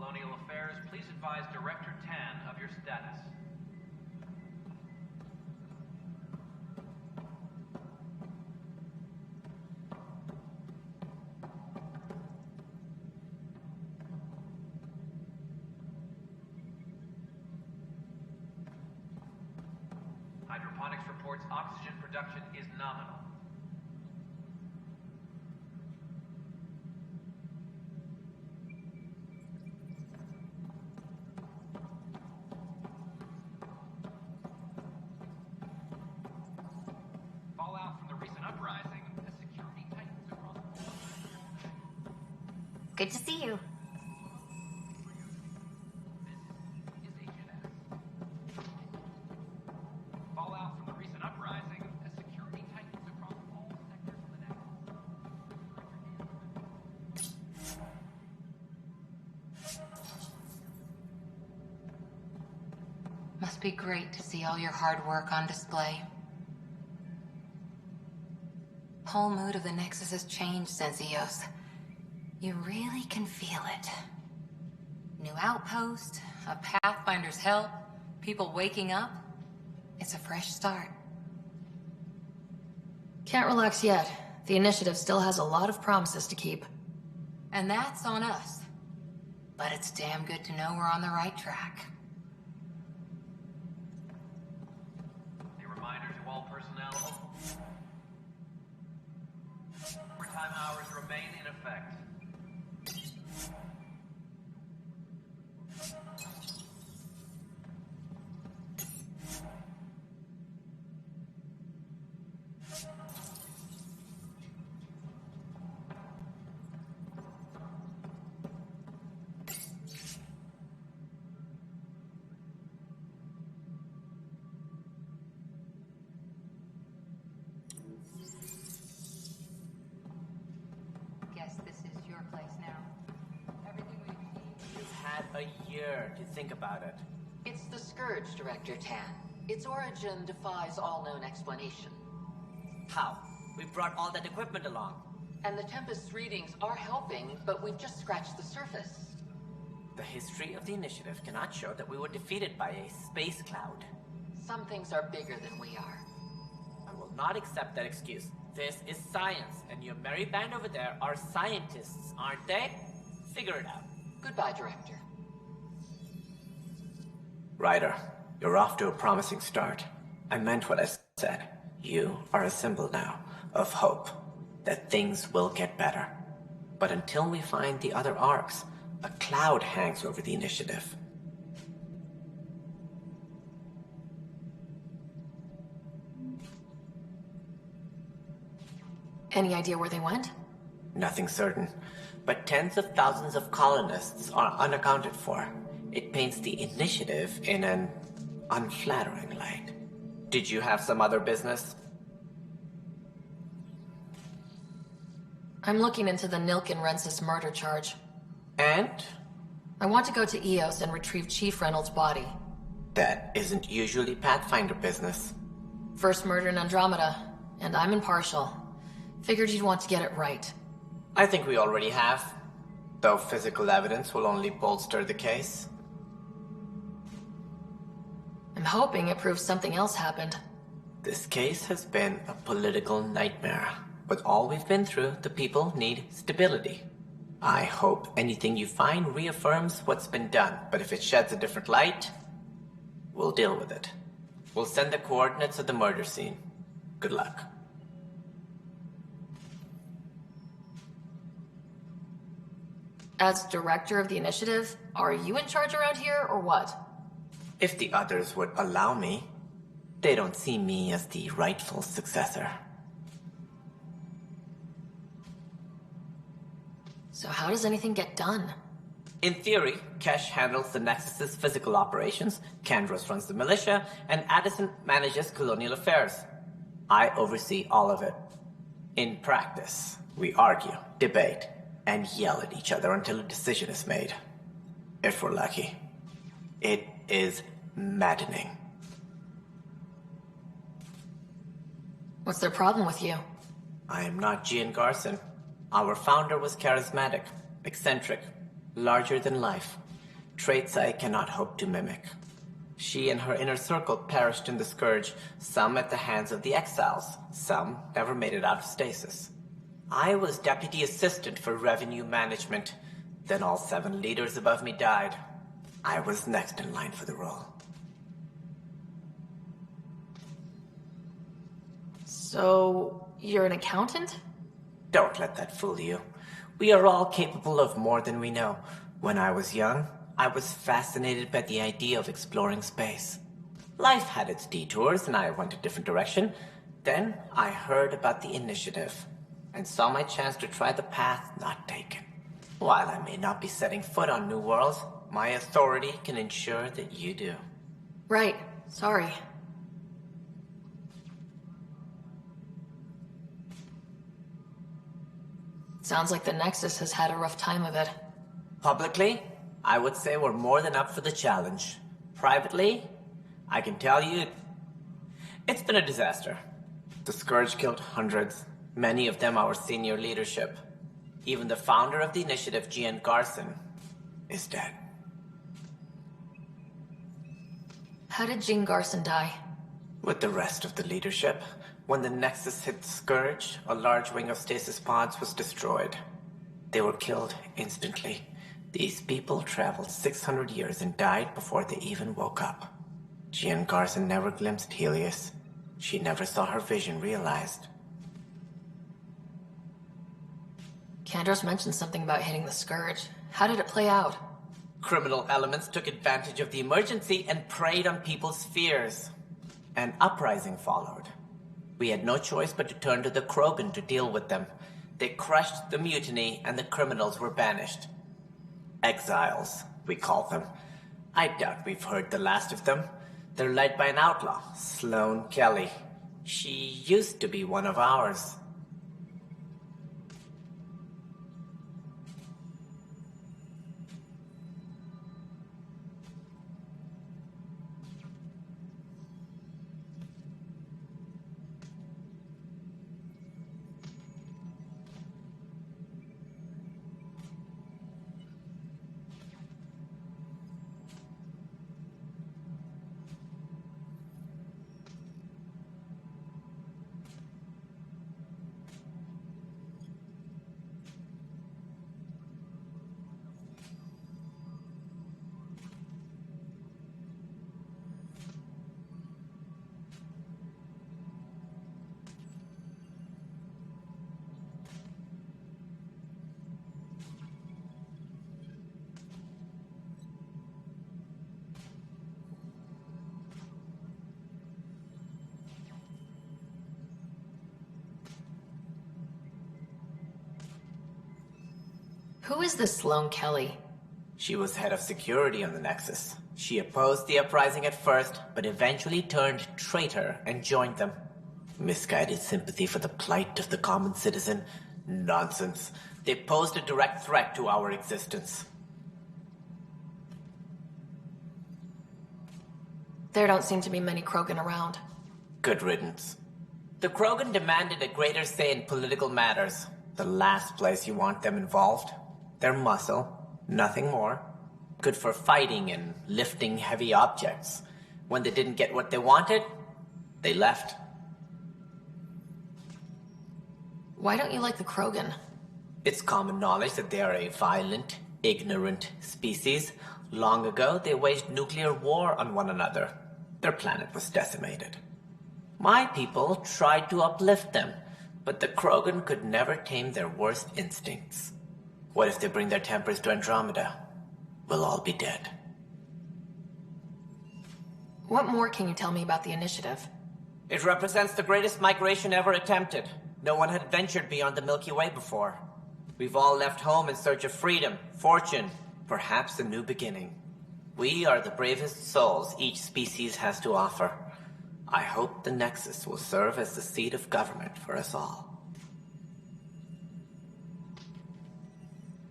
Colonial Affairs, please advise Director Tan of your status. Hydroponics reports oxygen production is nominal. Fallout from the recent uprising has security tightens across the board. Good to see you. This is HNS. Fallout from the recent uprising as security tightens across all sectors of the Nexus. Must be great to see all your hard work on display. Whole mood of the Nexus has changed since EOS. You really can feel it. New outpost, a Pathfinder's help, people waking up. It's a fresh start. Can't relax yet. The initiative still has a lot of promises to keep. And that's on us. But it's damn good to know we're on the right track. A reminder to all personnel. Overtime hours remain in effect. Guess this is your place now. Everything we've seen. You've had a year to think about it. It's the Scourge, Director Tan. Its origin defies all known explanation. How? We brought all that equipment along. And the Tempest's readings are helping, but we've just scratched the surface. The history of the initiative cannot show that we were defeated by a space cloud. Some things are bigger than we are. I will not accept that excuse. This is science, and your merry band over there are scientists, aren't they? Figure it out. Goodbye, Director. Ryder, you're off to a promising start. I meant what I said. You are a symbol now of hope, that things will get better. But until we find the other arcs, a cloud hangs over the initiative. Any idea where they went? Nothing certain, but tens of thousands of colonists are unaccounted for. It paints the initiative in an unflattering light. Did you have some other business? I'm looking into the Nilken Rensis murder charge. And? I want to go to EOS and retrieve Chief Reynolds' body. That isn't usually Pathfinder business. First murder in Andromeda, and I'm impartial. Figured you'd want to get it right. I think we already have, though physical evidence will only bolster the case. I'm hoping it proves something else happened. This case has been a political nightmare. With all we've been through, the people need stability. I hope anything you find reaffirms what's been done, but if it sheds a different light, we'll deal with it. We'll send the coordinates of the murder scene. Good luck. As director of the initiative, are you in charge around here, or what? If the others would allow me, they don't see me as the rightful successor. So how does anything get done? In theory, Kesh handles the Nexus's physical operations, Kandros runs the militia, and Addison manages colonial affairs. I oversee all of it. In practice, we argue, debate, and yell at each other until a decision is made. If we're lucky. It is maddening. What's their problem with you? I am not Gian Garson. Our founder was charismatic, eccentric, larger than life. traits I cannot hope to mimic. She and her inner circle perished in the Scourge, some at the hands of the Exiles, some never made it out of stasis. I was deputy assistant for revenue management. Then all 7 leaders above me died. I was next in line for the role. So, you're an accountant? Don't let that fool you. We are all capable of more than we know. When I was young, I was fascinated by the idea of exploring space. Life had its detours, and I went a different direction. Then I heard about the Initiative, and saw my chance to try the path not taken. While I may not be setting foot on New Worlds, my authority can ensure that you do. Right. Sorry. Sounds like the Nexus has had a rough time of it. Publicly, I would say we're more than up for the challenge. Privately, I can tell you, it's been a disaster. The Scourge killed hundreds, many of them our senior leadership. Even the founder of the Initiative, Gian Garson, is dead. How did Jean Garson die? With the rest of the leadership, when the Nexus hit the Scourge, a large wing of stasis pods was destroyed. They were killed instantly. These people traveled 600 years and died before they even woke up. Jean Garson never glimpsed Helios. She never saw her vision realized. Kandros mentioned something about hitting the Scourge. How did it play out? Criminal elements took advantage of the emergency and preyed on people's fears. An uprising followed. We had no choice but to turn to the Krogan to deal with them. They crushed the mutiny and the criminals were banished. Exiles, we call them. I doubt we've heard the last of them. They're led by an outlaw, Sloane Kelly. She used to be one of ours. Who is this Sloane Kelly? She was head of security on the Nexus. She opposed the uprising at first, but eventually turned traitor and joined them. Misguided sympathy for the plight of the common citizen? Nonsense. They posed a direct threat to our existence. There don't seem to be many Krogan around. Good riddance. The Krogan demanded a greater say in political matters. The last place you want them involved. Their muscle, nothing more. Good for fighting and lifting heavy objects. When they didn't get what they wanted, they left. Why don't you like the Krogan? It's common knowledge that they are a violent, ignorant species. Long ago, they waged nuclear war on one another. Their planet was decimated. My people tried to uplift them, but the Krogan could never tame their worst instincts. What if they bring their tempers to Andromeda? We'll all be dead. What more can you tell me about the Initiative? It represents the greatest migration ever attempted. No one had ventured beyond the Milky Way before. We've all left home in search of freedom, fortune, perhaps a new beginning. We are the bravest souls each species has to offer. I hope the Nexus will serve as the seat of government for us all.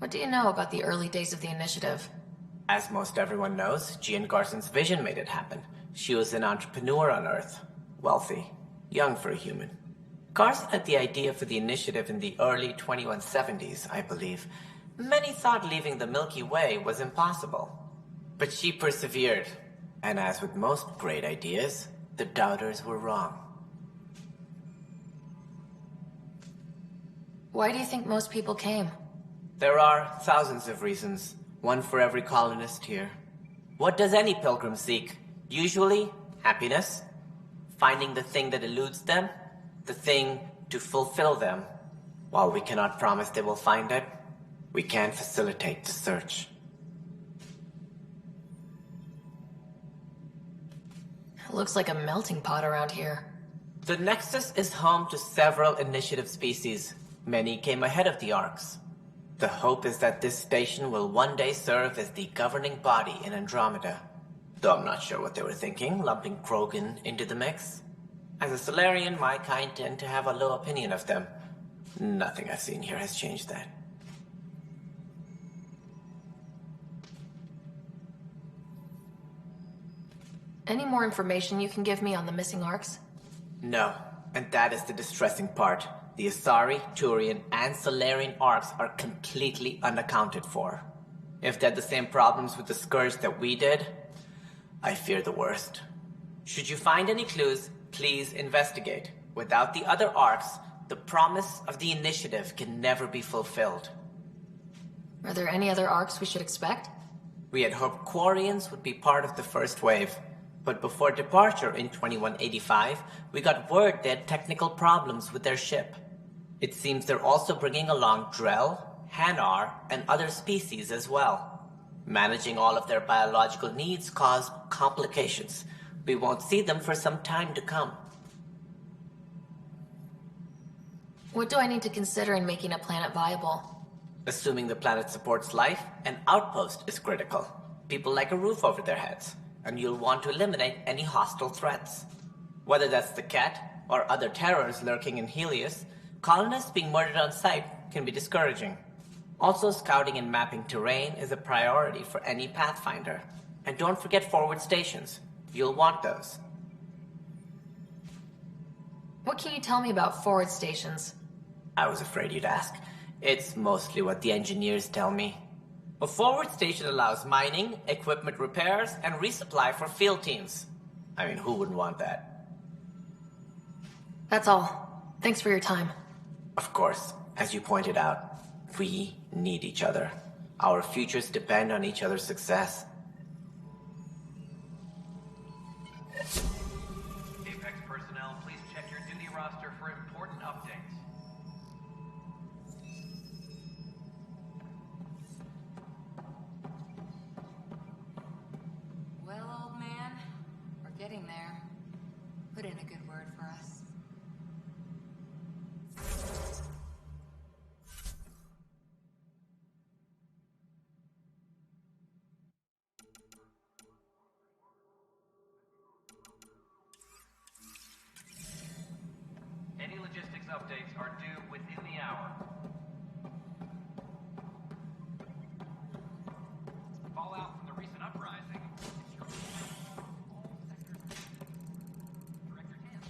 What do you know about the early days of the Initiative? As most everyone knows, Jean Garson's vision made it happen. She was an entrepreneur on Earth. Wealthy. Young for a human. Garson had the idea for the Initiative in the early 2170s, I believe. Many thought leaving the Milky Way was impossible. But she persevered. And as with most great ideas, the doubters were wrong. Why do you think most people came? There are thousands of reasons, one for every colonist here. What does any pilgrim seek? Usually, happiness. Finding the thing that eludes them, the thing to fulfill them. While we cannot promise they will find it, we can facilitate the search. It looks like a melting pot around here. The Nexus is home to several initiative species. Many came ahead of the Arks. The hope is that this station will one day serve as the governing body in Andromeda. Though I'm not sure what they were thinking, lumping Krogan into the mix. As a Solarian, my kind tend to have a low opinion of them. Nothing I've seen here has changed that. Any more information you can give me on the missing Arks? No, and that is the distressing part. The Asari, Turian, and Solarian Arks are completely unaccounted for. If they had the same problems with the Scourge that we did, I fear the worst. Should you find any clues, please investigate. Without the other Arks, the promise of the Initiative can never be fulfilled. Are there any other Arks we should expect? We had hoped Quarians would be part of the first wave. But before departure in 2185, we got word they had technical problems with their ship. It seems they're also bringing along Drell, Hanar, and other species as well. Managing all of their biological needs caused complications. We won't see them for some time to come. What do I need to consider in making a planet viable? Assuming the planet supports life, an outpost is critical. People like a roof over their heads, and you'll want to eliminate any hostile threats. Whether that's the Cat or other terrors lurking in Helios, colonists being murdered on sight can be discouraging. Also, scouting and mapping terrain is a priority for any Pathfinder. And don't forget forward stations. You'll want those. What can you tell me about forward stations? I was afraid you'd ask. It's mostly what the engineers tell me. A forward station allows mining, equipment repairs, and resupply for field teams. I mean, who wouldn't want that? That's all. Thanks for your time. Of course, as you pointed out, we need each other. Our futures depend on each other's success. Apex personnel, please check your duty roster for important updates. Well, old man, we're getting there. Put in a good word for us. Any logistics updates are due within the hour. Fallout from the recent uprising. Director Tan.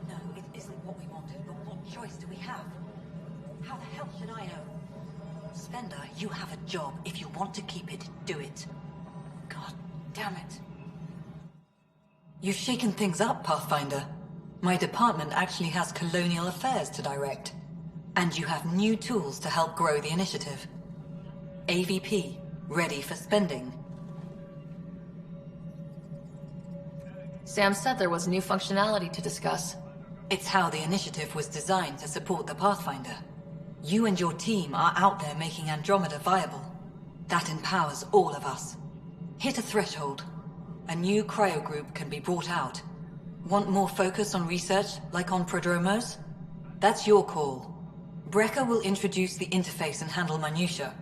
No, it isn't what we wanted, but what choice do we have? How the hell should I know? Spender, you have a job. If you want to keep it, do it. God damn it. You've shaken things up, Pathfinder. My department actually has colonial affairs to direct. And you have new tools to help grow the initiative. AVP, ready for spending. Sam said there was new functionality to discuss. It's how the initiative was designed to support the Pathfinder. You and your team are out there making Andromeda viable. That empowers all of us. Hit a threshold. A new cryo group can be brought out. Want more focus on research, like on Prodromos? That's your call. Brecker will introduce the interface and handle minutiae.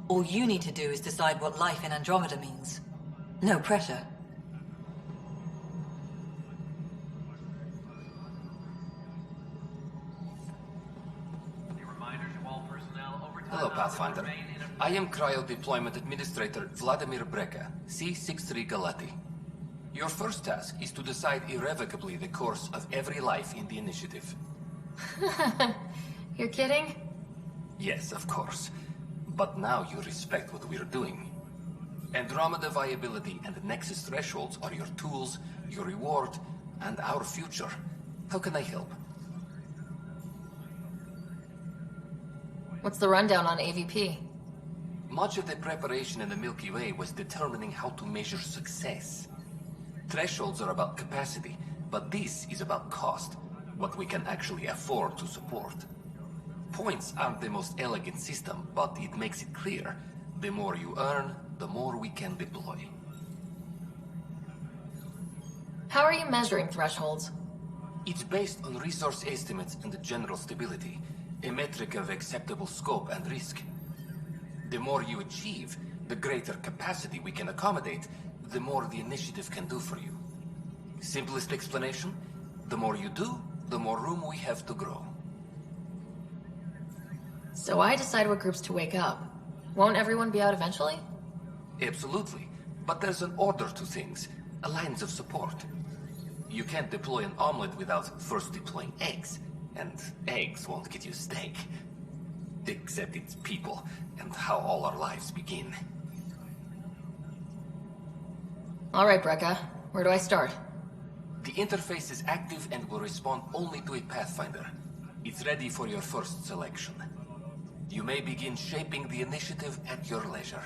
All you need to do is decide what life in Andromeda means. No pressure. A reminder to all personnel, overtime Hello, hours Pathfinder. remain in effect. I am Cryo Deployment Administrator Vladimir Breca, C-63 Galati. Your first task is to decide irrevocably the course of every life in the initiative. You're kidding? Yes, of course. But now you respect what we're doing. Andromeda viability and the Nexus thresholds are your tools, your reward, and our future. How can I help? What's the rundown on AVP? Much of the preparation in the Milky Way was determining how to measure success. Thresholds are about capacity, but this is about cost, what we can actually afford to support. Points aren't the most elegant system, but it makes it clear. The more you earn, the more we can deploy. How are you measuring thresholds? It's based on resource estimates and the general stability, a metric of acceptable scope and risk. The more you achieve, the greater capacity we can accommodate, the more the initiative can do for you. Simplest explanation, the more you do, the more room we have to grow. So I decide what groups to wake up. Won't everyone be out eventually? Absolutely, but there's an order to things, lines of support. You can't deploy an omelet without first deploying eggs, and eggs won't get you steak. Except it's people, and how all our lives begin. All right, Brekka. Where do I start? The interface is active and will respond only to a Pathfinder. It's ready for your first selection. You may begin shaping the initiative at your leisure.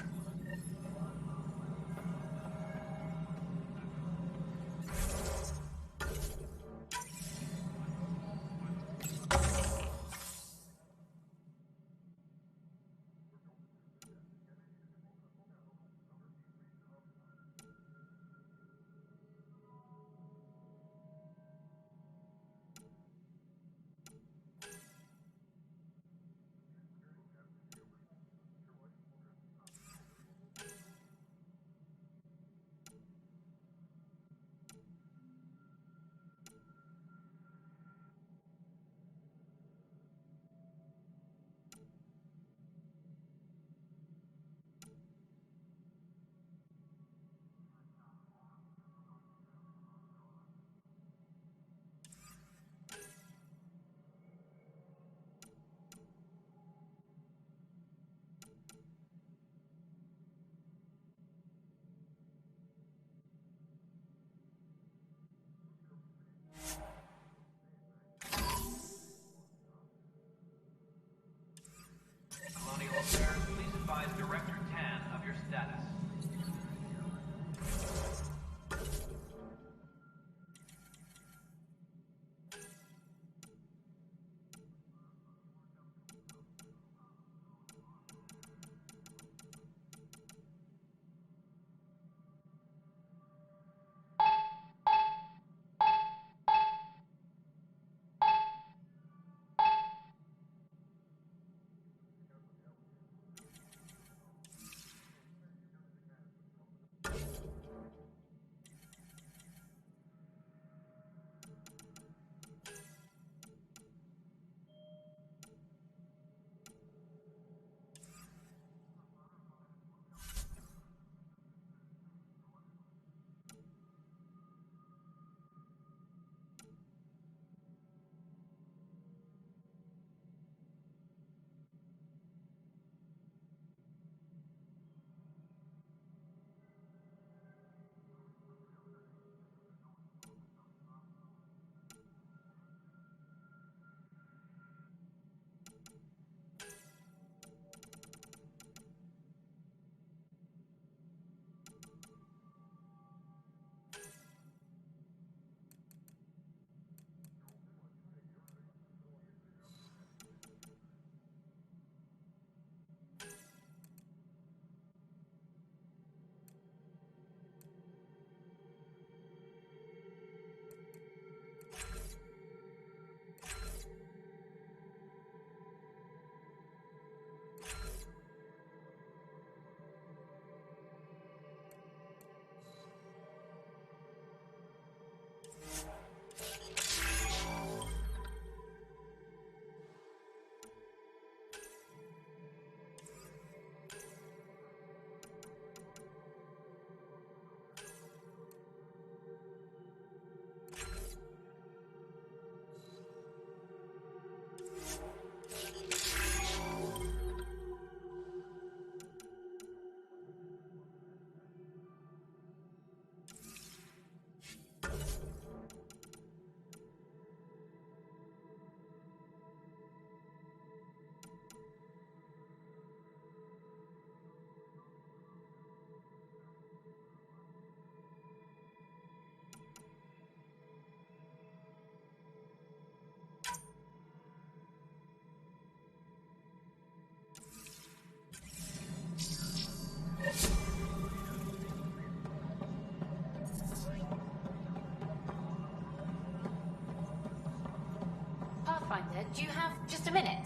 Pathfinder, do you have just a minute?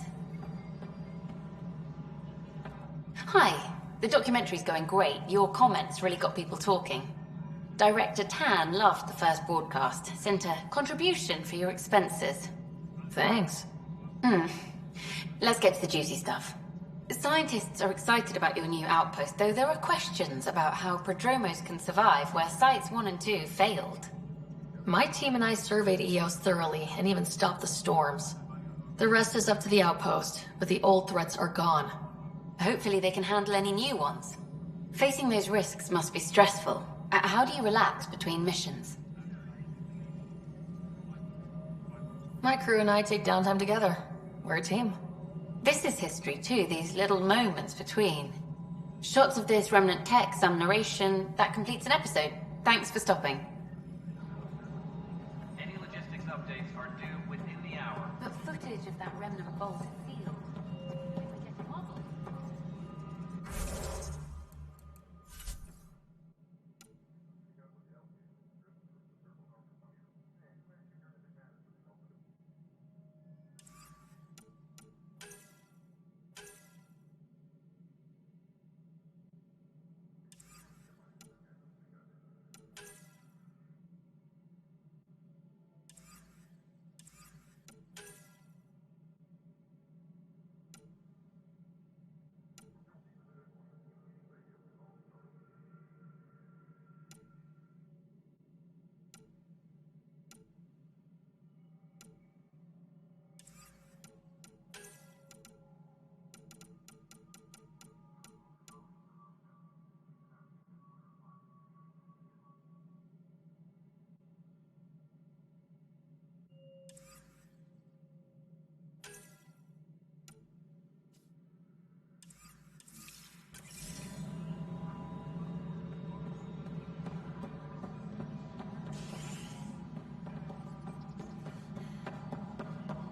Hi. The documentary's going great. Your comments really got people talking. Director Tan loved the first broadcast. Sent a contribution for your expenses. Thanks. Let's get to the juicy stuff. Scientists are excited about your new outpost, though there are questions about how Prodromos can survive where Sites 1 and 2 failed. My team and I surveyed EOS thoroughly and even stopped the storms. The rest is up to the outpost, but the old threats are gone. Hopefully they can handle any new ones. Facing those risks must be stressful. How do you relax between missions? My crew and I take downtime together. We're a team. This is history too, these little moments between. Shots of this remnant tech, some narration, that completes an episode. Thanks for stopping. Any logistics updates are due within the hour. But footage of that remnant bolted field. We get a model.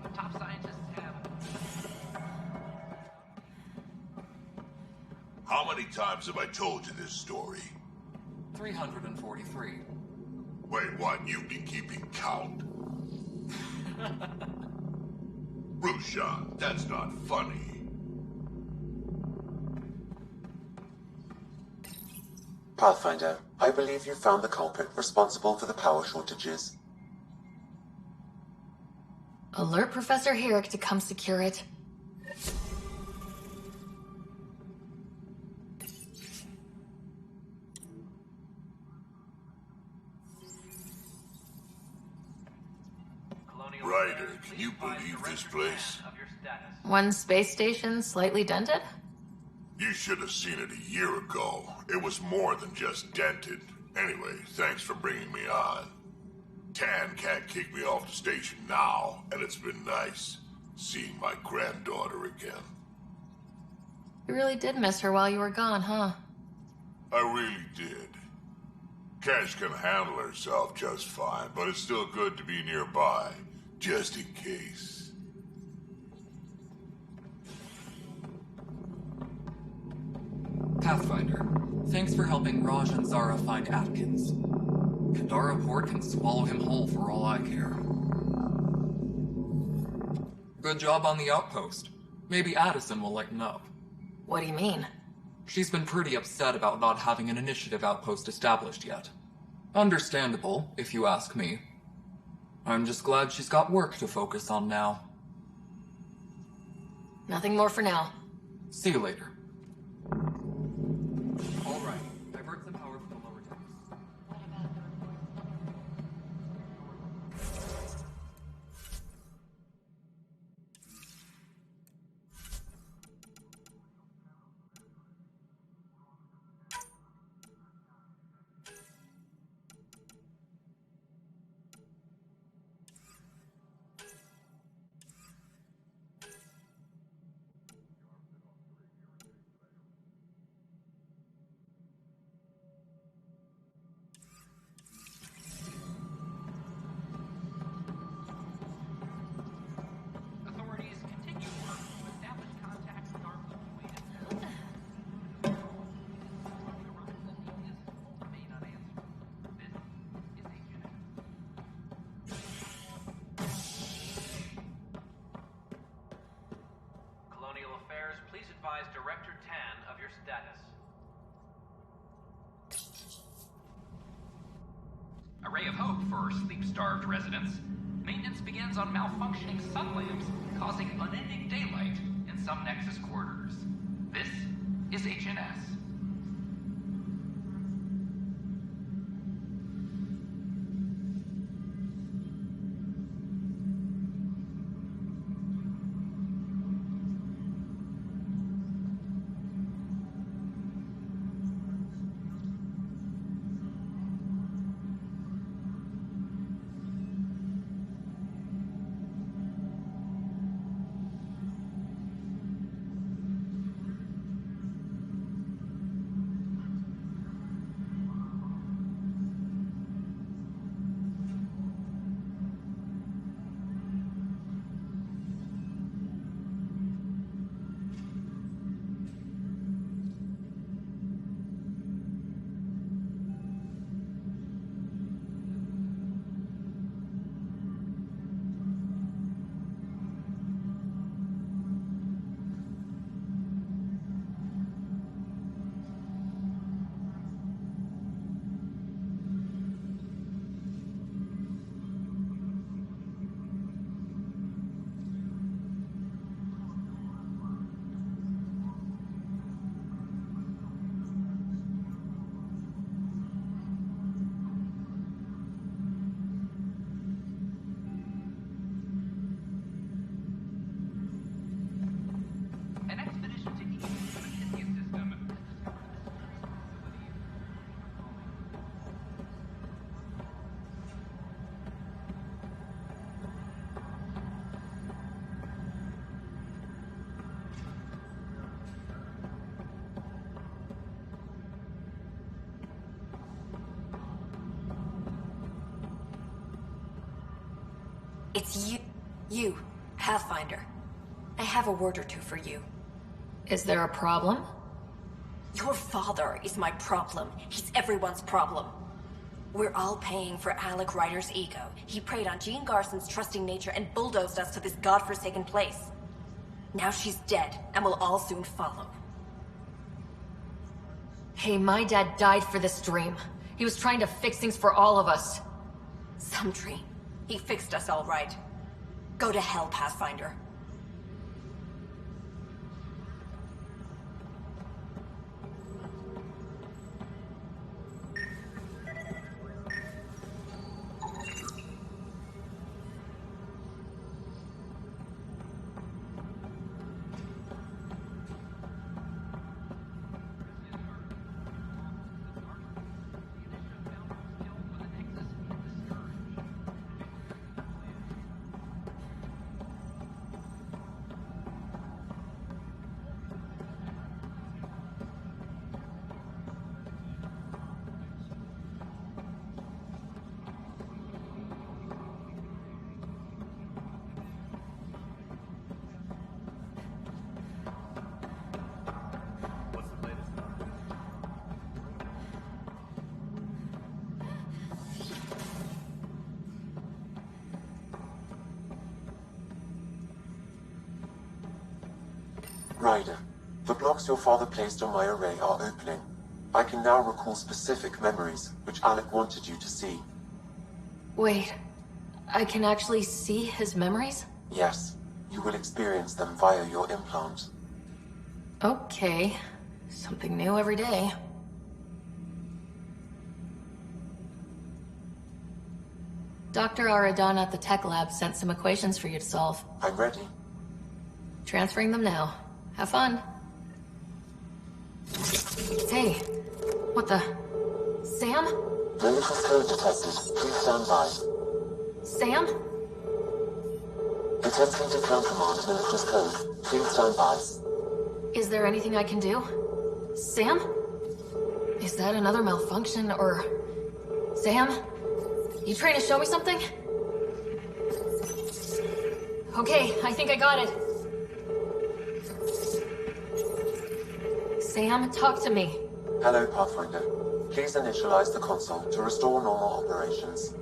The top scientists have How many times have I told you this story? 343. Wait, what? You've been keeping count? Rushan, that's not funny. Pathfinder, I believe you found the culprit responsible for the power shortages. Alert Professor Herrick to come secure it. colonial Ryder, affairs. can you Please advise believe this Director place? Tan of your status. One space station slightly dented? You should have seen it a year ago. It was more than just dented. Anyway, thanks for bringing me on. Tan can't kick me off the station now, and it's been nice seeing my granddaughter again. You really did miss her while you were gone, huh? I really did. Cash can handle herself just fine, but it's still good to be nearby, just in case. Pathfinder, thanks for helping Raj and Zara find Atkins. Kandara Port can swallow him whole for all I care. Good job on the outpost. Maybe Addison will lighten up. What do you mean? She's been pretty upset about not having an initiative outpost established yet. Understandable, if you ask me. I'm just glad she's got work to focus on now. Nothing more for now. See you later. All right, divert some power from the lower decks. ray of hope for sleep-starved residents. Maintenance begins on malfunctioning sun lamps, causing unending daylight in some Nexus quarters. This is HNS. An expedition to Eden, the Mathisia system. It's you, Pathfinder. I have a word or two for you. Is there a problem? Your father is my problem. He's everyone's problem. We're all paying for Alec Ryder's ego. He preyed on Jean Garson's trusting nature and bulldozed us to this godforsaken place. Now she's dead, and we'll all soon follow. Hey, my dad died for this dream. He was trying to fix things for all of us. Some dream. He fixed us all right. Go to hell, Pathfinder. Ryder, the blocks your father placed on my array are opening. I can now recall specific memories, which Alec wanted you to see. Wait, I can actually see his memories? Yes, you will experience them via your implant. Okay, something new every day. Dr. Aradan at the tech lab sent some equations for you to solve. I'm ready. Transferring them now. Have fun. Hey, what the... Sam? Malicious code detected. Please stand by. Sam? Attempting to countermand malicious code. Please stand by. Is there anything I can do? Sam? Is that another malfunction, or... Sam? You trying to show me something? Okay, I think I got it. Sam, talk to me. Hello, Pathfinder. Please initialize the console to restore normal operations.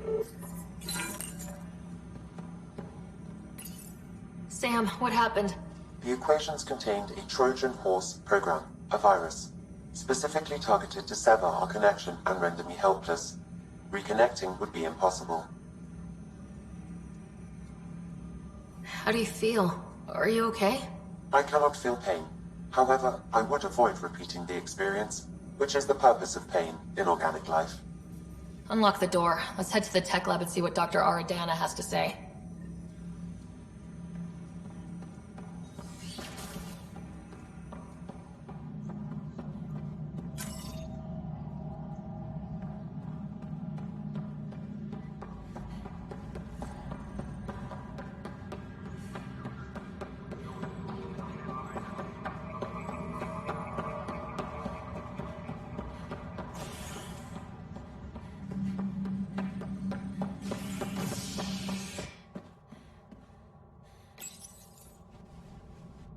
Sam, what happened? The equations contained a Trojan horse program, a virus, specifically targeted to sever our connection and render me helpless. Reconnecting would be impossible. How do you feel? Are you okay? I cannot feel pain. However, I would avoid repeating the experience, which is the purpose of pain in organic life. Unlock the door. Let's head to the tech lab and see what Dr. Aradana has to say.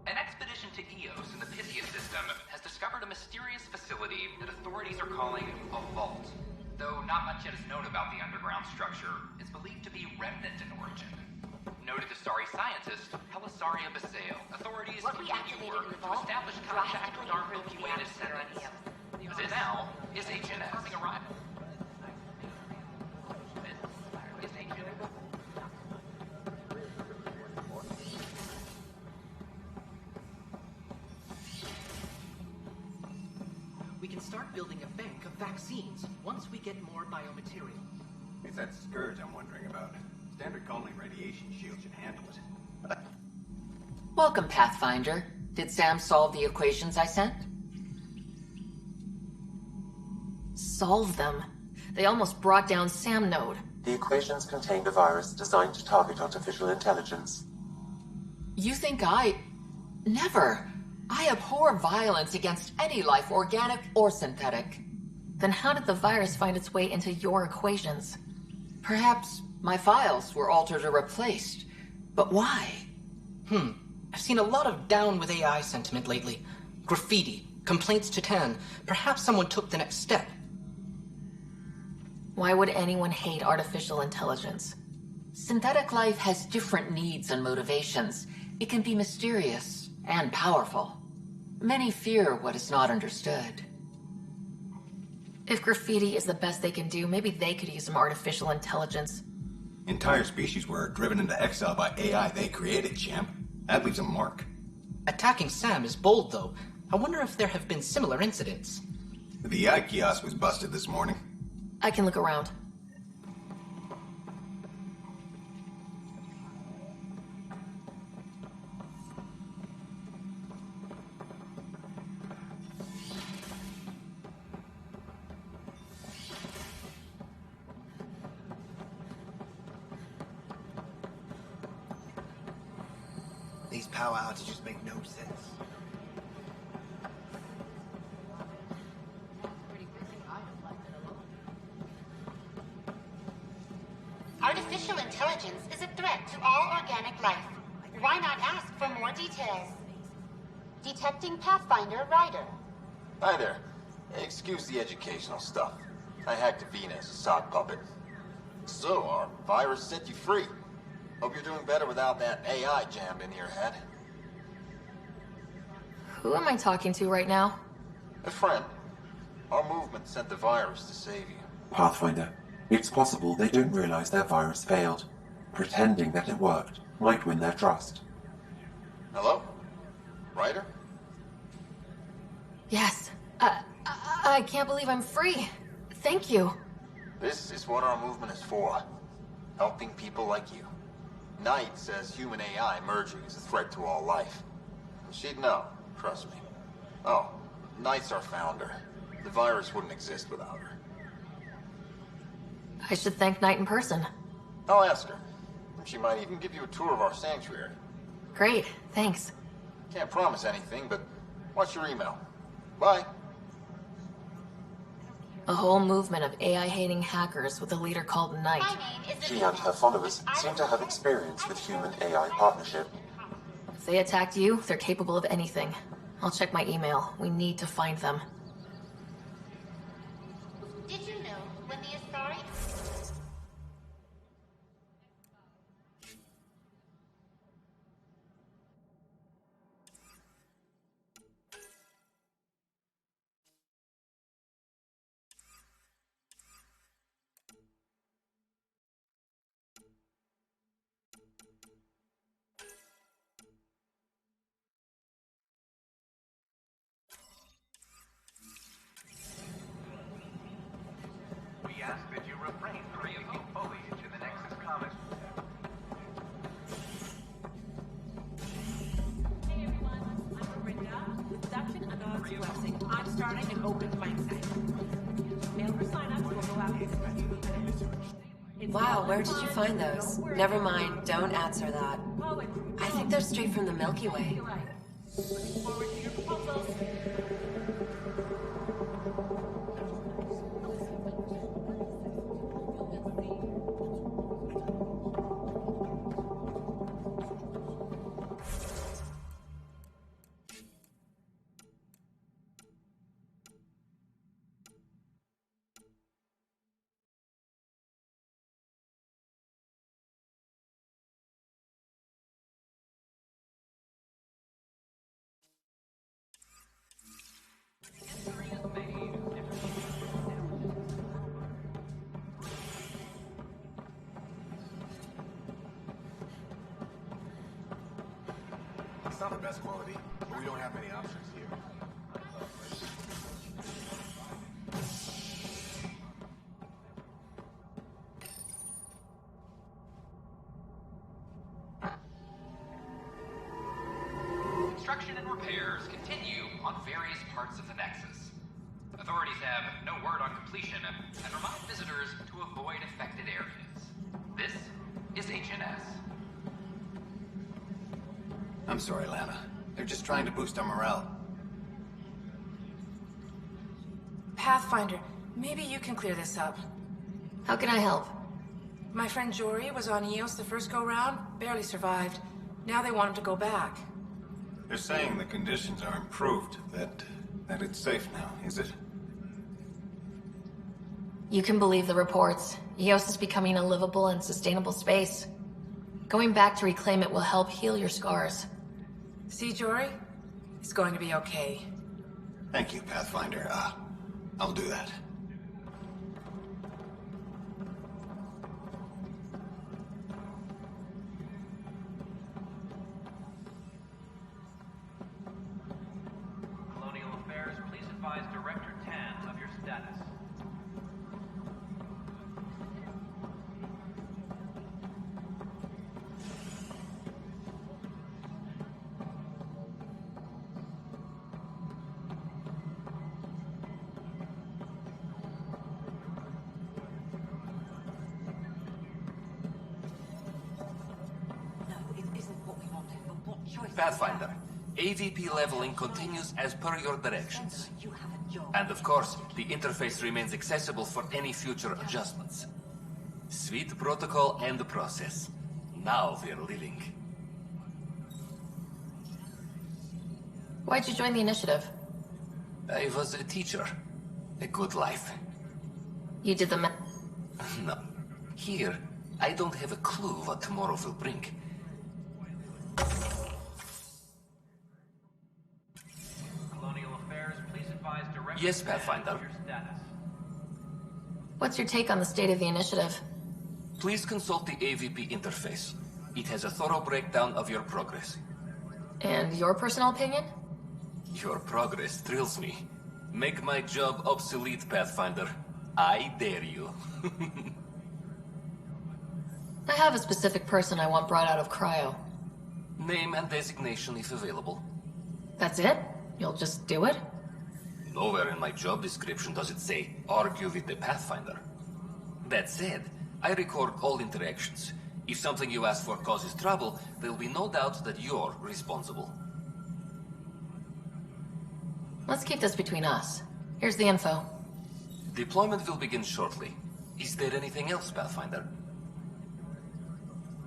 An expedition to Eos in the Pythia system has discovered a mysterious facility that authorities are calling a vault. Though not much yet is known about the underground structure, it's believed to be remnant in origin. Noted Asari scientist Helisaria Basale, authorities continue work to establish contact with our Milky Way descendants. This now is HNS. Arrival. This is HNS. We can start building a bank of vaccines once we get more biomaterial. It's that scourge I'm wondering about. Standard colony radiation shield should handle it. Welcome, Pathfinder. Did Sam solve the equations I sent? Solve them. They almost brought down Sam Node. The equations contained a virus designed to target artificial intelligence. You think Never. I abhor violence against any life, organic or synthetic. Then how did the virus find its way into your equations? Perhaps my files were altered or replaced. But why? I've seen a lot of down with AI sentiment lately. Graffiti, complaints to Tan. Perhaps someone took the next step. Why would anyone hate artificial intelligence? Synthetic life has different needs and motivations. It can be mysterious and powerful. Many fear what is not understood. If graffiti is the best they can do, maybe they could use some artificial intelligence. Entire species were driven into exile by AI they created, champ. That leaves a mark. Attacking Sam is bold, though. I wonder if there have been similar incidents. The AI kiosk was busted this morning. I can look around. These power outages make no sense. Artificial intelligence is a threat to all organic life. Why not ask for more details? Detecting Pathfinder Ryder. Hi there. Excuse the educational stuff. I hacked Avina as a sock puppet. So, our virus set you free. Hope you're doing better without that AI jammed into your head. Who am I talking to right now? A friend. Our movement sent the virus to save you. Pathfinder, it's possible they don't realize their virus failed. Pretending that it worked might win their trust. Hello? Ryder? Yes. I can't believe I'm free. Thank you. This is what our movement is for. Helping people like you. Knight says human AI merging is a threat to all life. She'd know, trust me. Oh, Knight's our founder. The virus wouldn't exist without her. I should thank Knight in person. I'll ask her. She might even give you a tour of our sanctuary. Great, thanks. Can't promise anything, but watch your email. Bye. A whole movement of AI-hating hackers with a leader called Knight. She and her followers seem to have experience with human-AI partnership. If they attacked you, they're capable of anything. I'll check my email. We need to find them. Did you know when the Asari... history of new foliage in the Nexus comics. Hey everyone, I'm Dorinda with Dutchin and Odds Blessing. I'm starting an open mic night. Mail for sign-ups will go out in Wow, where did you find those? Never mind, don't answer that. I think they're straight from the Milky Way. Looking forward to your proposals. It's not the best quality, but we don't have many options here. Construction and repairs continue on various parts of the Nexus. Authorities have no word on completion and remind visitors to avoid affected areas. This is HNS. I'm sorry, Lana. They're just trying to boost our morale. Pathfinder, maybe you can clear this up. How can I help? My friend Jory was on Eos the first go-round, barely survived. Now they want him to go back. They're saying the conditions are improved, that it's safe now, is it? You can believe the reports. Eos is becoming a livable and sustainable space. Going back to reclaim it will help heal your scars. See, Jory? It's going to be okay. Thank you, Pathfinder. I'll do that. Colonial Affairs, please advise Director Tan of your status. Pathfinder, AVP leveling continues as per your directions. And of course, the interface remains accessible for any future adjustments. Sweet protocol and the process. Now we're living. Why'd you join the initiative? I was a teacher. A good life. You did the No. Here, I don't have a clue what tomorrow will bring. Colonial Affairs, please advise Director Yes, Tan Pathfinder. of your status. What's your take on the state of the initiative? Please consult the AVP interface. It has a thorough breakdown of your progress. And your personal opinion? Your progress thrills me. Make my job obsolete, Pathfinder. I dare you. I have a specific person I want brought out of cryo. Name and designation if available. That's it? You'll just do it? Nowhere in my job description does it say, argue with the Pathfinder. That said, I record all interactions. If something you ask for causes trouble, there will be no doubt that you're responsible. Let's keep this between us. Here's the info. Deployment will begin shortly. Is there anything else, Pathfinder?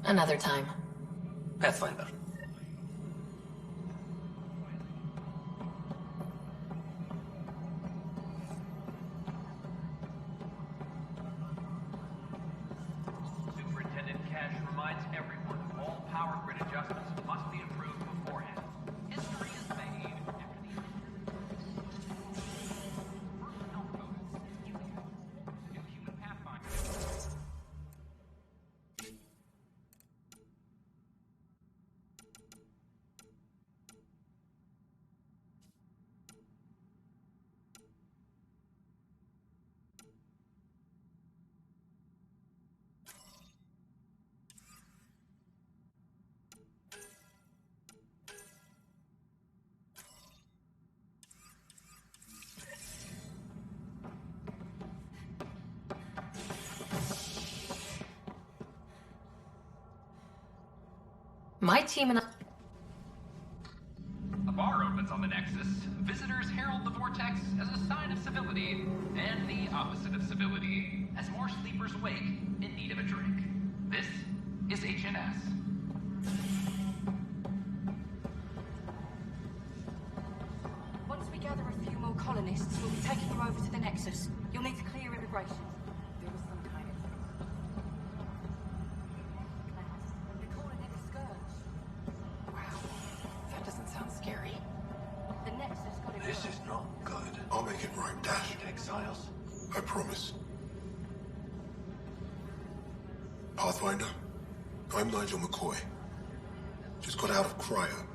Another time. Pathfinder. Superintendent Cash reminds everyone all power grid adjustments must be approved beforehand. History is made after the personnel code. New human pathfinder. My team and I... A bar opens on the Nexus. Visitors herald the vortex as a sign of civility, and the opposite of civility, as more sleepers wake in need of a drink. This is HNS. Once we gather a few more colonists, we'll be taking you over to the Nexus. You'll need to clear immigration. There was some kind of... They're calling it a scourge. Wow, that doesn't sound scary. The Nexus got it. This is not good. I'll make it right, Dash. Exiles. I promise. Pathfinder, I'm Nigel McCoy. Just got out of cryo.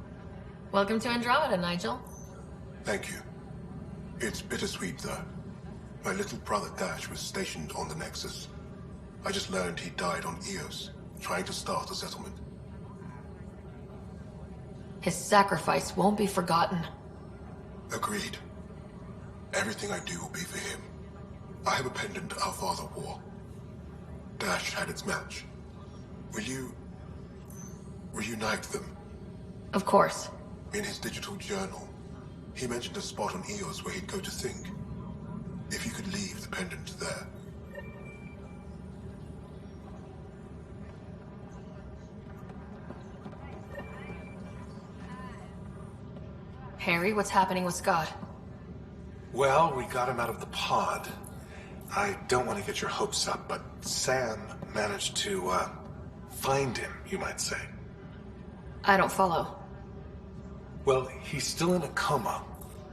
Welcome to Andromeda, Nigel. Thank you. It's bittersweet, though. My little brother Dash was stationed on the Nexus. I just learned he died on Eos, trying to start a settlement. His sacrifice won't be forgotten. Agreed. Everything I do will be for him. I have a pendant our father wore. Dash had its match. Will you... reunite them? Of course. In his digital journal, he mentioned a spot on Eos where he'd go to think. If you could leave the pendant there. Harry, what's happening with Scott? Well, we got him out of the pod. I don't want to get your hopes up, but Sam managed to, find him, you might say. I don't follow. Well, he's still in a coma,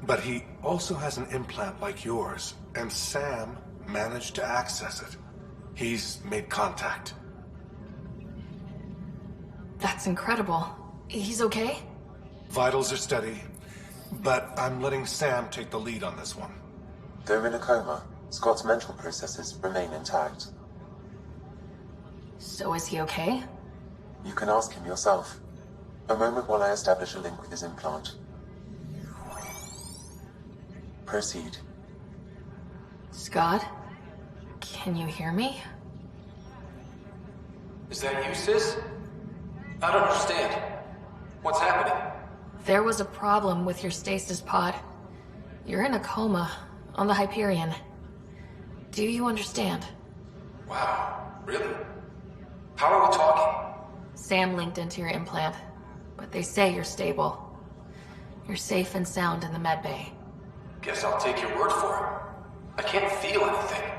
but he also has an implant like yours, and Sam managed to access it. He's made contact. That's incredible. He's okay? Vitals are steady, but I'm letting Sam take the lead on this one. Though in a coma, Scott's mental processes remain intact. So is he okay? You can ask him yourself. A moment while I establish a link with his implant. Proceed. Scott? Can you hear me? Is that you, sis? I don't understand. What's happening? There was a problem with your stasis pod. You're in a coma on the Hyperion. Do you understand? Wow, really? How are we talking? Sam linked into your implant, but they say you're stable. You're safe and sound in the medbay. Guess I'll take your word for it. I can't feel anything,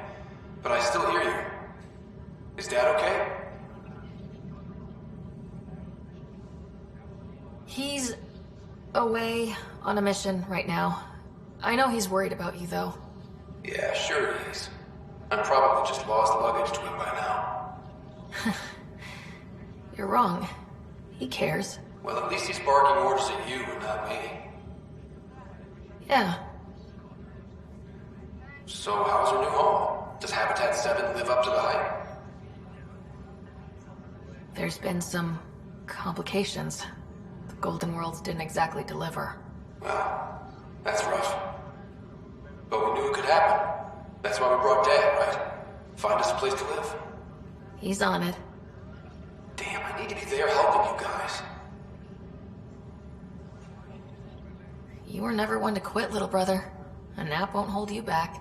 but I still hear you. Is Dad okay? He's away on a mission right now. I know he's worried about you, though. Yeah, sure he is. I'm probably just lost luggage to him by now. You're wrong. He cares. Well, at least he's barking orders at you and not me. Yeah. So how's her new home? Does Habitat 7 live up to the hype? There's been some complications. The Golden Worlds didn't exactly deliver. Well, that's rough. But we knew it could happen. That's why we brought Dad, right? Find us a place to live. He's on it. Damn, I need to be there helping you guys. You were never one to quit, little brother. A nap won't hold you back.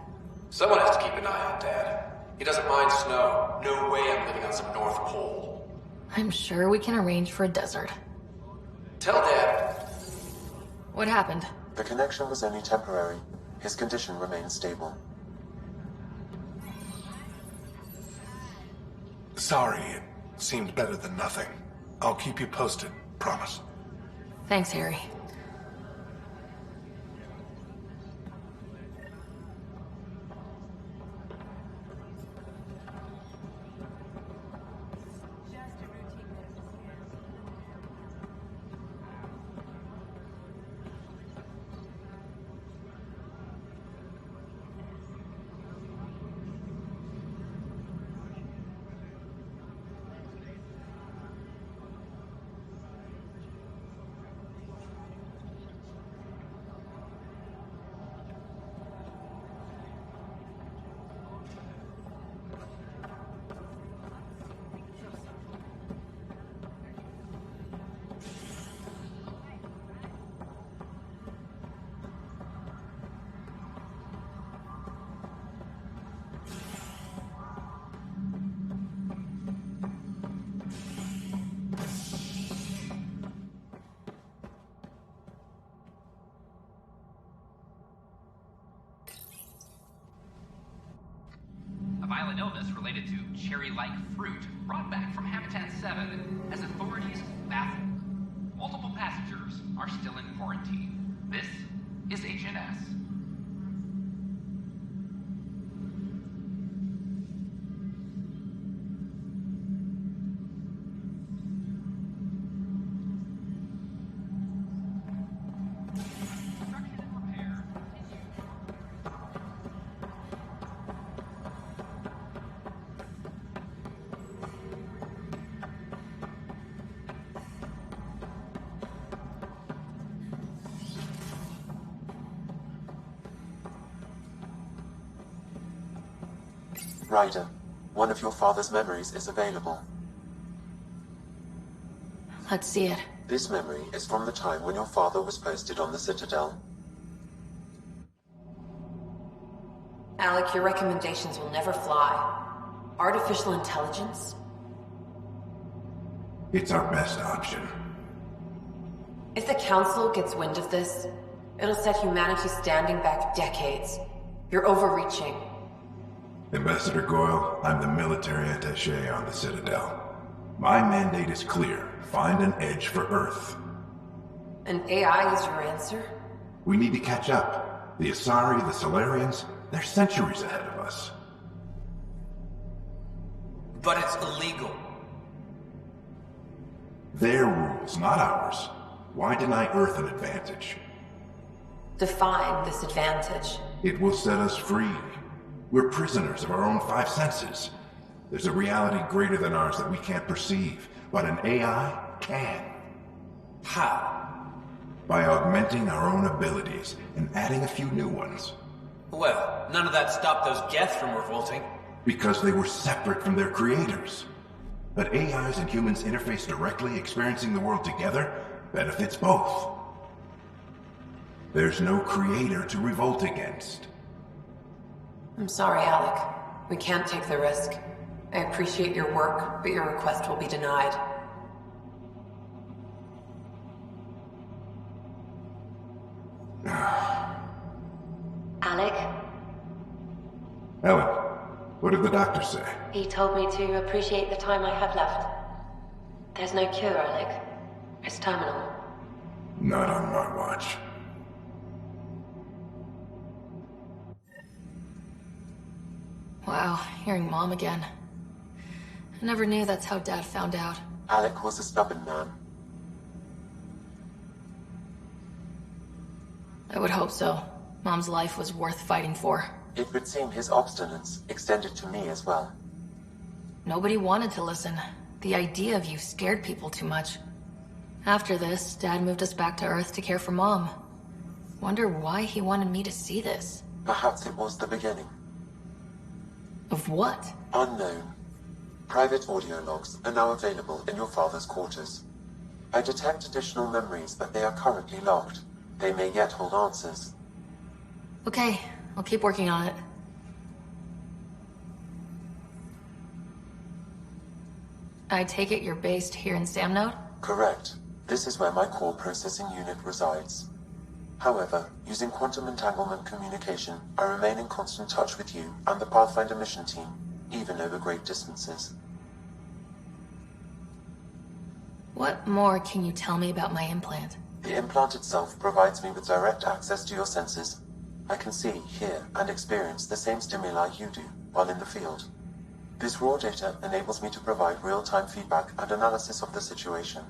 Someone has to keep an eye on Dad. He doesn't mind snow. No way I'm living on some North Pole. I'm sure we can arrange for a desert. Tell Dad. What happened? The connection was only temporary. His condition remains stable. Sorry, it seemed better than nothing. I'll keep you posted, promise. Thanks, Harry. illness related to cherry-like fruit brought back from Habitat 7 has authorities baffled. Multiple passengers are still in quarantine. This is HNS. Ryder, one of your father's memories is available. Let's see it. This memory is from the time when your father was posted on the Citadel. Alec, your recommendations will never fly. Artificial intelligence? It's our best option. If the Council gets wind of this, it'll set humanity standing back decades. You're overreaching. Ambassador Goyle, I'm the military attaché on the Citadel. My mandate is clear. Find an edge for Earth. And AI is your answer? We need to catch up. The Asari, the Solarians, they're centuries ahead of us. But it's illegal. Their rules, not ours. Why deny Earth an advantage? Define this advantage. It will set us free. We're prisoners of our own five senses. There's a reality greater than ours that we can't perceive, but an AI can. How? By augmenting our own abilities and adding a few new ones. Well, none of that stopped those Geth from revolting. Because they were separate from their creators. But AIs and humans interface directly, experiencing the world together, benefits both. There's no creator to revolt against. I'm sorry, Alec. We can't take the risk. I appreciate your work, but your request will be denied. Alec, Ellen, what did the doctor say? he told me to appreciate the time I have left. There's no cure, Alec. It's terminal. Not on my watch. Wow, hearing Mom again. I never knew that's how Dad found out. Alec was a stubborn man. I would hope so. Mom's life was worth fighting for. It would seem his obstinance extended to me as well. Nobody wanted to listen. The idea of you scared people too much. After this, Dad moved us back to Earth to care for Mom. Wonder why he wanted me to see this. Perhaps it was the beginning. Of what? Unknown. Private audio logs are now available in your father's quarters. I detect additional memories, but they are currently locked. They may yet hold answers. Okay, I'll keep working on it. I take it you're based here in Samnode? Correct. This is where my core processing unit resides. However, using quantum entanglement communication, I remain in constant touch with you and the Pathfinder mission team, even over great distances. What more can you tell me about my implant? The implant itself provides me with direct access to your senses. I can see, hear, and experience the same stimuli you do while in the field. This raw data enables me to provide real-time feedback and analysis of the situation.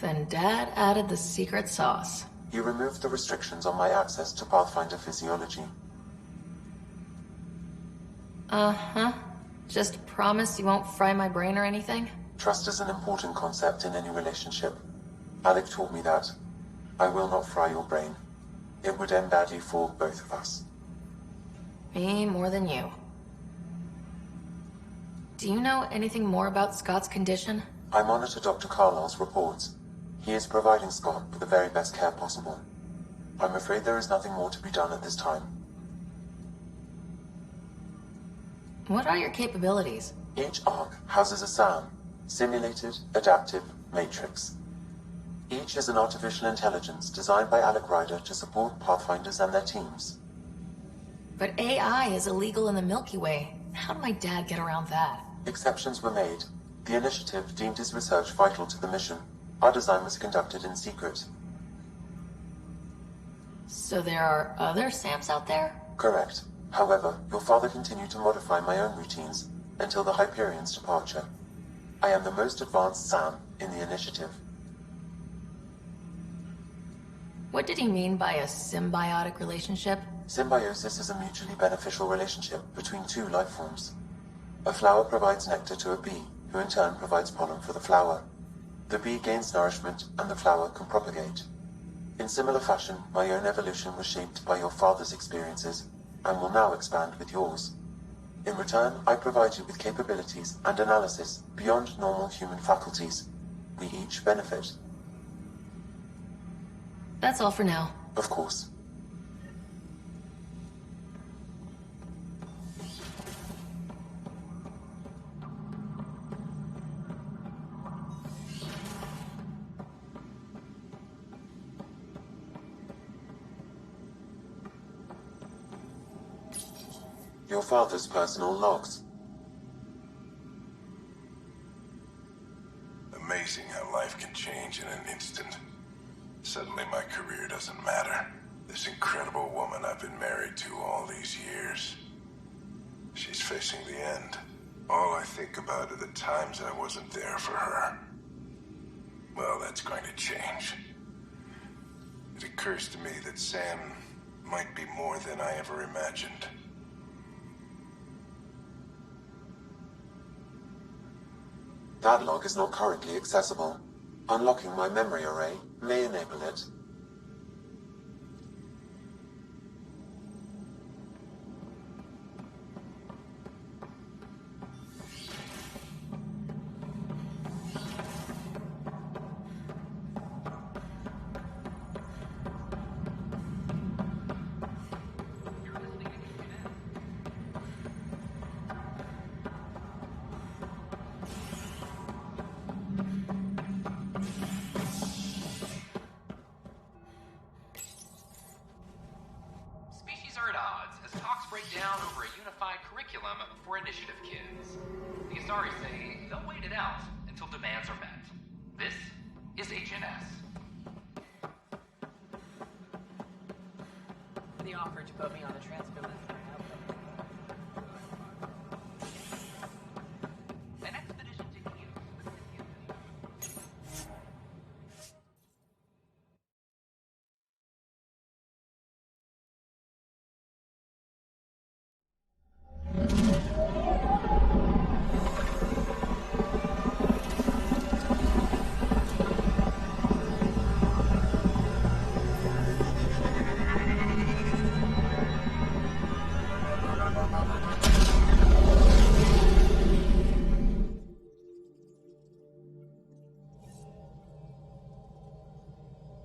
Then Dad added the secret sauce. You removed the restrictions on my access to Pathfinder physiology. Uh-huh. Just promise you won't fry my brain or anything? Trust is an important concept in any relationship. Alec taught me that. I will not fry your brain. It would end badly for both of us. Me more than you. Do you know anything more about Scott's condition? I monitor Dr. Carlisle's reports. He is providing Scott with the very best care possible. I'm afraid there is nothing more to be done at this time. What are your capabilities? Each ARC houses a SAM, Simulated Adaptive Matrix. Each is an artificial intelligence designed by Alec Ryder to support Pathfinders and their teams. But AI is illegal in the Milky Way. How did my dad get around that? Exceptions were made. The Initiative deemed his research vital to the mission. Our design was conducted in secret. So there are other Sams out there? Correct. However, your father continued to modify my own routines until the Hyperion's departure. I am the most advanced Sam in the Initiative. What did he mean by a symbiotic relationship? Symbiosis is a mutually beneficial relationship between two life forms. A flower provides nectar to a bee, who in turn provides pollen for the flower. The bee gains nourishment, and the flower can propagate. In similar fashion, my own evolution was shaped by your father's experiences, and will now expand with yours. In return, I provide you with capabilities and analysis beyond normal human faculties. We each benefit. That's all for now. Of course. Your father's personal logs. Amazing how life can change in an instant. Suddenly my career doesn't matter. This incredible woman I've been married to all these years. She's facing the end. All I think about are the times I wasn't there for her. Well, that's going to change. It occurs to me that Sam might be more than I ever imagined. That log is not currently accessible. Unlocking my memory array may enable it. For Initiative kids. The Asari say they'll wait it out until demands are met. This is HNS. The offer to put me on the transfer list. An expedition to Eos.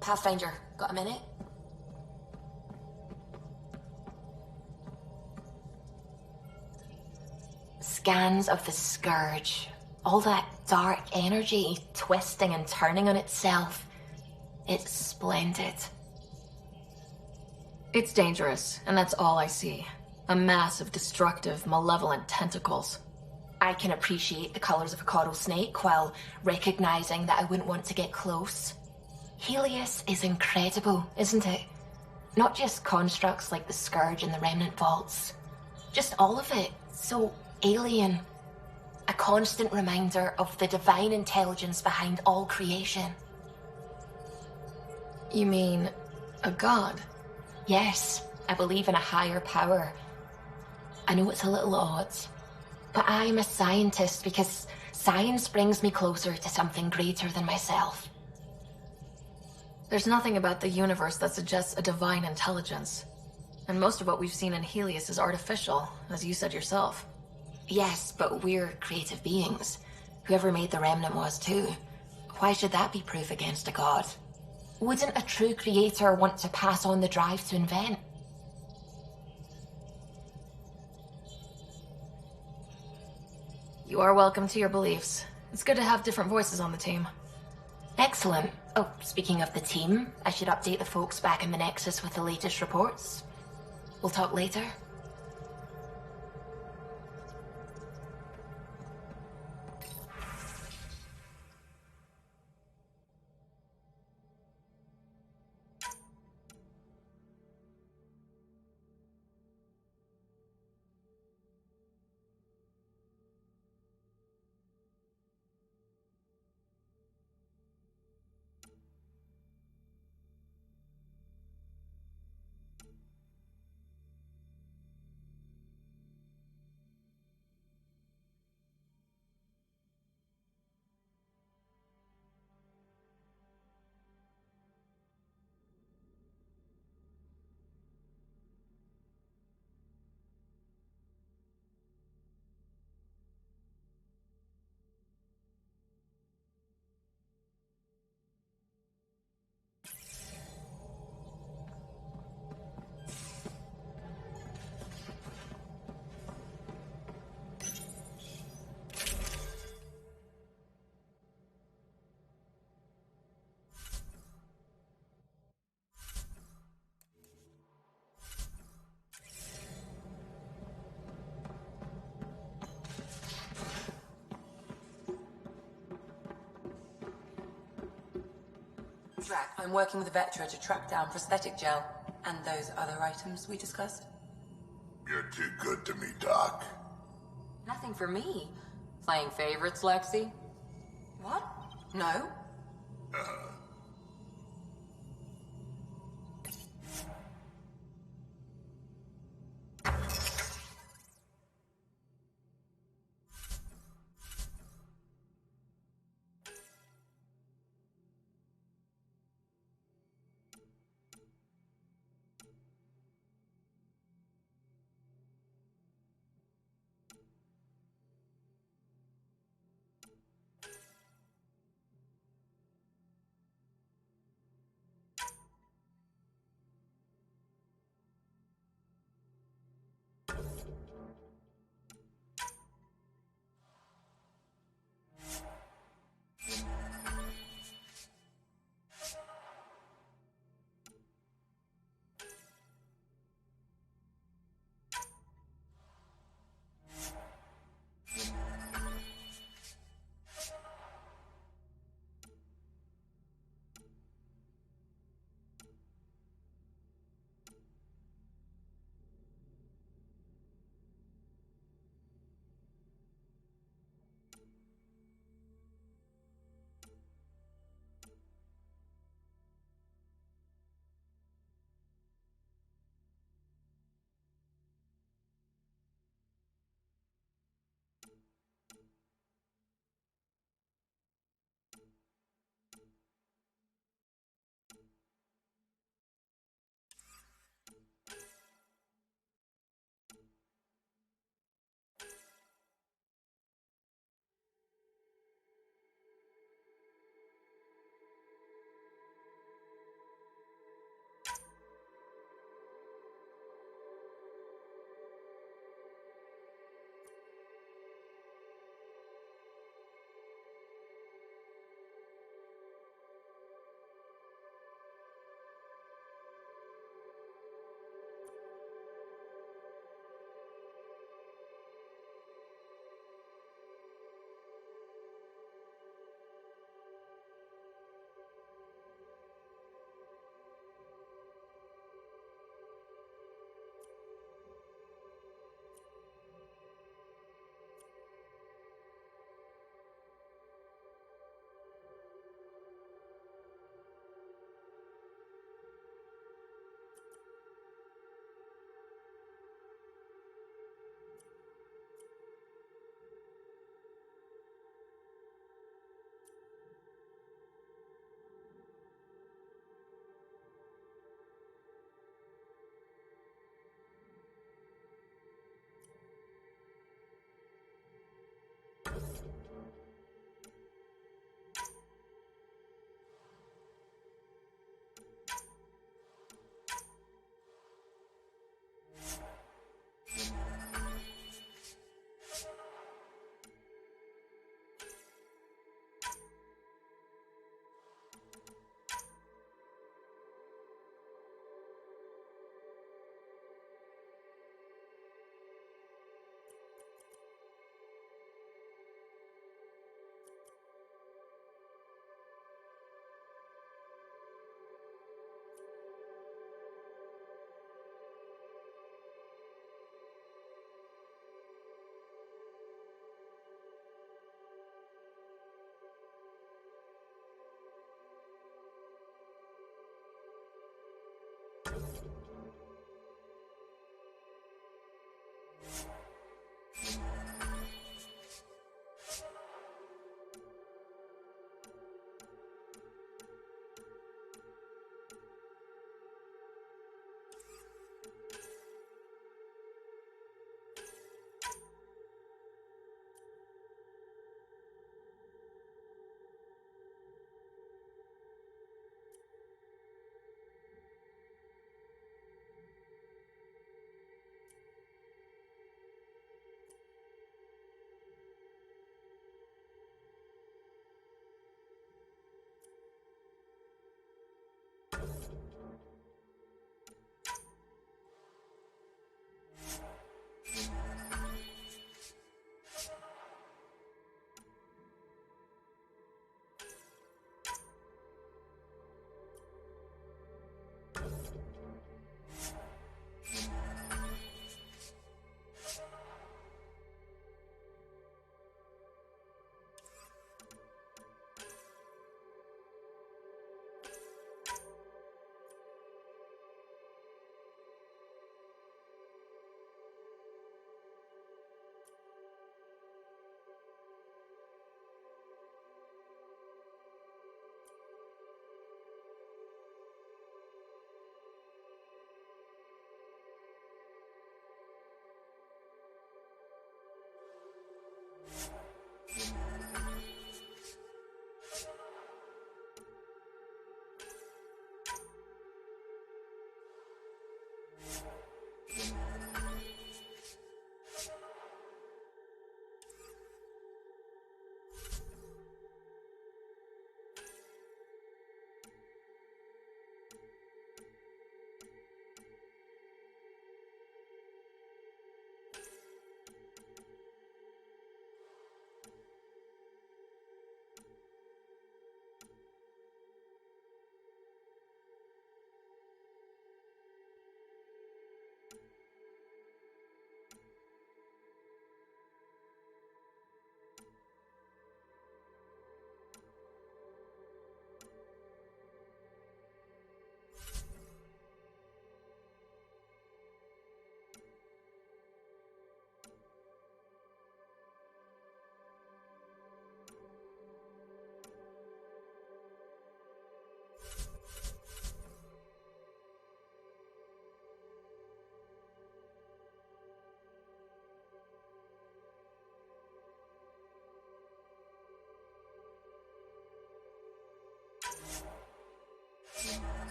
Pathfinder, got a minute? Scans of the Scourge. All that dark energy twisting and turning on itself. It's splendid. It's dangerous, and that's all I see. A mass of destructive, malevolent tentacles. I can appreciate the colors of a coral snake while recognizing that I wouldn't want to get close. Helios is incredible, isn't it? Not just constructs like the Scourge and the Remnant Vaults. Just all of it. So alien. A constant reminder of the divine intelligence behind all creation. You mean a god? Yes, I believe in a higher power. I know it's a little odd, but I'm a scientist because science brings me closer to something greater than myself. There's nothing about the universe that suggests a divine intelligence. And most of what we've seen in Helios is artificial, as you said yourself. Yes, but we're creative beings. Whoever made the Remnant was too. Why should that be proof against a god? Wouldn't a true creator want to pass on the drive to invent? You are welcome to your beliefs. It's good to have different voices on the team. Excellent. Oh, speaking of the team, I should update the folks back in the Nexus with the latest reports. We'll talk later. Drac, I'm working with Vectra to track down prosthetic gel and those other items we discussed. You're too good to me, Doc. Nothing for me. Playing favorites, Lexi? What? No?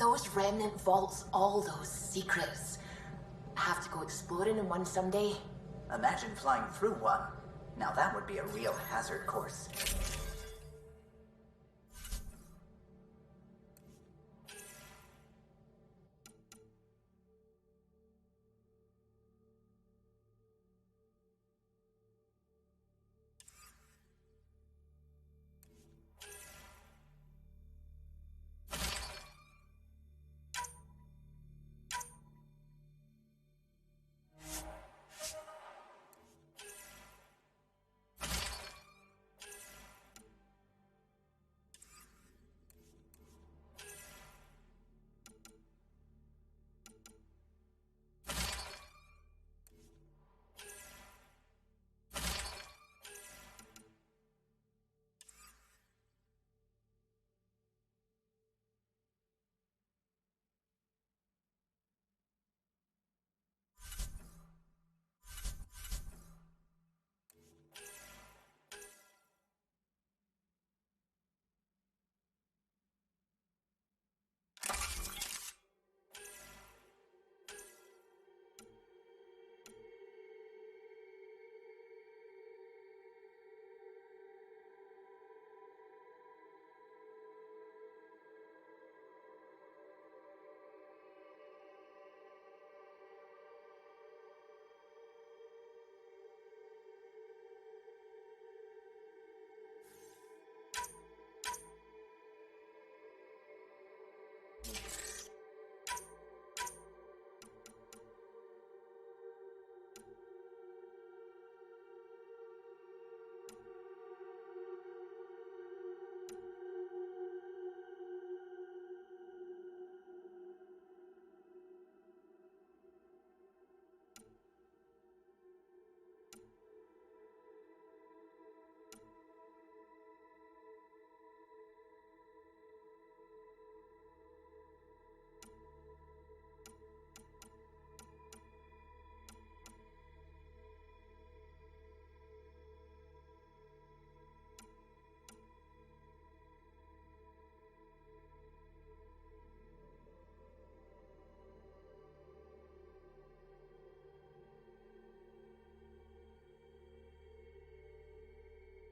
those remnant vaults, all those secrets. Have to go exploring in one someday. Imagine flying through one. Now that would be a real hazard course.